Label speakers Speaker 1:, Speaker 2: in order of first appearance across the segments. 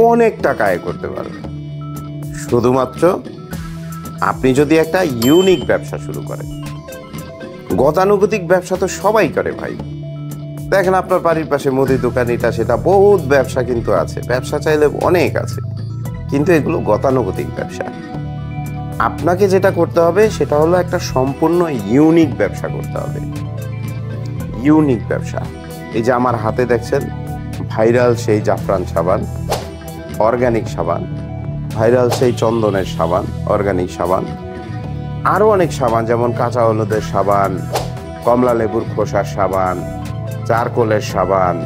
Speaker 1: অনেক টাকা আয় করতে পারবেন। শুধুমাত্র আপনি যদি একটা ইউনিক ব্যবসা শুরু করেন। গতানুগতিক ব্যবসা তো সবাই করে ভাই। দেখেন আপনার বাড়ির পাশে মুদির দোকান, এটা সেটা বহুত ব্যবসা কিন্তু আছে, ব্যবসা চাইলে অনেক আছে, কিন্তু এগুলো গতানুগতিক ব্যবসা। আপনাকে যেটা করতে হবে সেটা হলো একটা সম্পূর্ণ ইউনিক ব্যবসা করতে হবে। ইউনিক ব্যবসা। এই যে আমার হাতে দেখছেন ভাইরাল সেই জাফরান সাবান, অর্গানিক সাবান, ভাইরাল সেই চন্দনের সাবান, অর্গানিক সাবান, আরও অনেক সাবান, যেমন কাঁচা হলুদের সাবান, কমলা লেবুর খোসার সাবান, চারকোলের সাবান,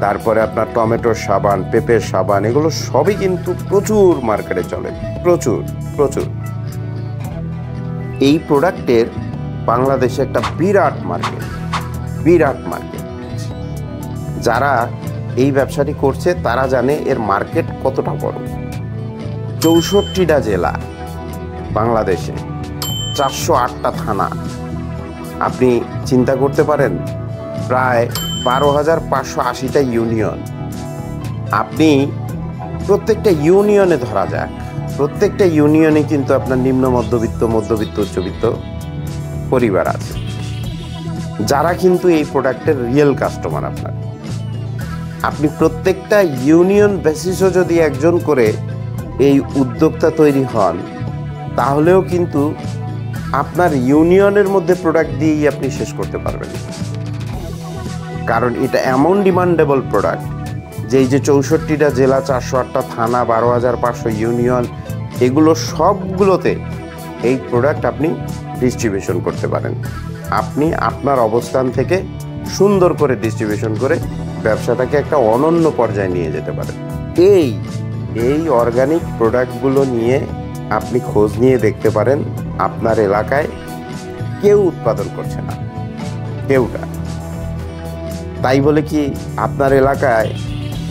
Speaker 1: তারপরে আপনার টমেটোর সাবান, পেঁপের সাবান, এগুলো সবই কিন্তু প্রচুর মার্কেটে চলে, প্রচুর প্রচুর। এই প্রোডাক্টের বাংলাদেশে একটা বিরাট মার্কেট, বিরাট মার্কেট। যারা এই ব্যবসাটি করছে তারা জানে এর মার্কেট কতটা বড়। 64টা জেলা বাংলাদেশে, 408টা থানা। আপনি চিন্তা করতে পারেন, প্রায় 12,580টা ইউনিয়ন। আপনি প্রত্যেকটা ইউনিয়নে ধরা যাক, প্রত্যেকটা ইউনিয়নে কিন্তু আপনার নিম্ন মধ্যবিত্ত, মধ্যবিত্ত, উচ্চবিত্ত পরিবার আছে, যারা কিন্তু এই প্রোডাক্টের রিয়েল কাস্টমার আপনার। আপনি প্রত্যেকটা ইউনিয়ন বেসিসও যদি একজন করে এই উদ্যোক্তা তৈরি হন, তাহলেও কিন্তু আপনার ইউনিয়নের মধ্যে প্রোডাক্ট দিয়েই আপনি শেষ করতে পারবেন। কারণ এটা এমন ডিমান্ডেবল প্রোডাক্ট যে এই যে 64টা জেলা, 408টা থানা, 12,500 ইউনিয়ন, এগুলো সবগুলোতে এই প্রোডাক্ট আপনি ডিস্ট্রিবিউশন করতে পারেন। আপনি আপনার অবস্থান থেকে সুন্দর করে ডিস্ট্রিবিউশন করে ব্যবসাটাকে একটা অনন্য পর্যায়ে নিয়ে যেতে পারেন। এই অর্গানিক প্রোডাক্টগুলো নিয়ে আপনি খোঁজ নিয়ে দেখতে পারেন, আপনার এলাকায় কেউ উৎপাদন করছে না, কেউটা। তাই বলে কি আপনার এলাকায়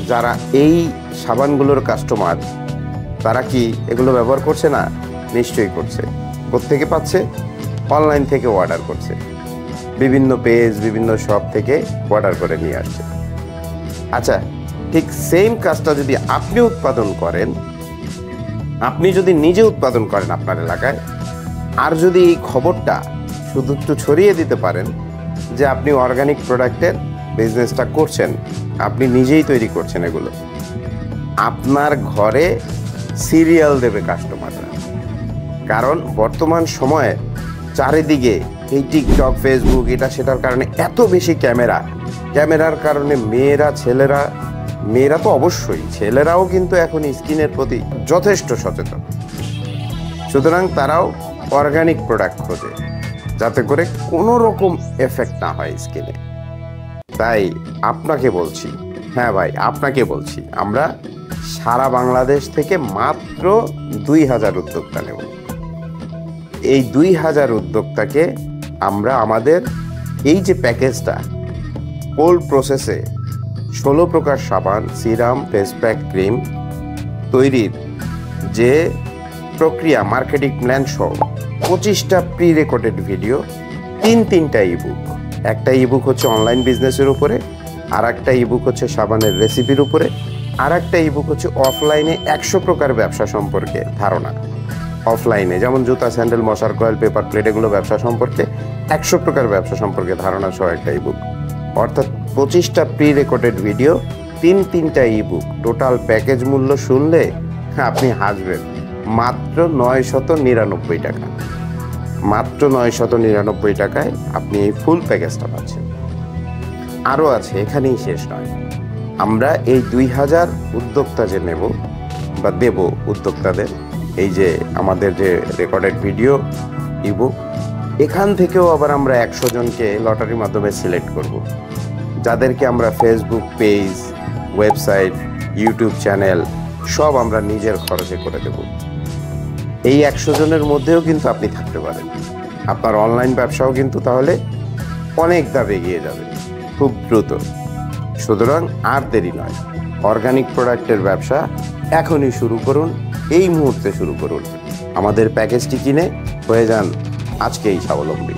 Speaker 1: যারা এই সাবানগুলোর কাস্টমার, তারা কি এগুলো ব্যবহার করছে না? নিশ্চয়ই করছে। কোত্থেকে পাচ্ছে? অনলাইন থেকে অর্ডার করছে, বিভিন্ন পেজ, বিভিন্ন শপ থেকে অর্ডার করে নিয়ে আসছে। আচ্ছা, ঠিক সেম কাজটা যদি আপনি উৎপাদন করেন, আপনি যদি নিজে উৎপাদন করেন আপনার এলাকায়, আর যদি এই খবরটা শুধু একটু ছড়িয়ে দিতে পারেন যে আপনি অর্গানিক প্রোডাক্টের বিজনেসটা করছেন, আপনি নিজেই তৈরি করছেন এগুলো, আপনার ঘরে সিরিয়াল দেবে কাস্টমাররা। কারণ বর্তমান সময়ে চারিদিকে এই টিকটক, ফেসবুক, এটা সেটার কারণে এত বেশি ক্যামেরার কারণে মেয়েরা তো অবশ্যই, ছেলেরাও কিন্তু এখন স্কিনের প্রতি যথেষ্ট সচেতন। সুতরাং তারাও অর্গানিক প্রোডাক্ট খোঁজে, যাতে করে কোনো রকম এফেক্ট না হয় স্কিনে। তাই আপনাকে বলছি, হ্যাঁ ভাই, আপনাকে বলছি, আমরা সারা বাংলাদেশ থেকে মাত্র 2,000 উদ্যোক্তা নেব। এই 2,000 উদ্যোক্তাকে আমরা আমাদের এই যে প্যাকেজটা, কোল্ড প্রসেসে 16 প্রকার সাবান, সিরাম, ফেস প্যাক, ক্রিম তৈরির যে প্রক্রিয়া, মার্কেটিং প্ল্যান সহ 25টা প্রি রেকর্ডেড ভিডিও, 3টা ইবুক। একটা ইবুক হচ্ছে অনলাইন বিজনেসের উপরে, আর একটা ইবুক হচ্ছে সাবানের রেসিপির উপরে, আর একটা ইবুক হচ্ছে অফলাইনে 100 প্রকার ব্যবসা সম্পর্কে ধারণা। অফলাইনে যেমন জুতা, স্যান্ডেল, মশার কয়েল, পেপার প্লেট, এগুলো ব্যবসা সম্পর্কে 100 প্রকার ব্যবসা সম্পর্কে ধারণা সহ একটা ইবুক। অর্থাৎ 25টা প্রি রেকর্ডেড ভিডিও, 3টা ইবুক, টোটাল প্যাকেজ মূল্য শুনলে আপনি হাসবেন। মাত্র 999 টাকা, মাত্র 999 টাকায় আপনি এই ফুল প্যাকেজটা পাচ্ছেন। আরও আছে, এখানেই শেষ নয়। আমরা এই 2,000 উদ্যোক্তা যে নেব বা দেব উদ্যোক্তাদের, এই যে আমাদের যে রেকর্ডেড ভিডিও, ইবুক, এখান থেকেও আবার আমরা 100 জনকে লটারির মাধ্যমে সিলেক্ট করব, যাদেরকে আমরা Facebook page, website, YouTube channel সব আমরা নিজের খরচে করে দেব। এই 100 জনের মধ্যেও কিন্তু আপনি থাকতে পারেন। আপনার অনলাইন ব্যবসাও কিন্তু তাহলে অনেক ধাপ এগিয়ে যাবে খুব দ্রুত। সুতরাং আর দেরি নয়, অর্গানিক প্রোডাক্টের ব্যবসা এখনই শুরু করুন, এই মুহূর্তে শুরু করুন। আমাদের প্যাকেজটি কিনে হয়ে যান আজকেই স্বাবলম্বী।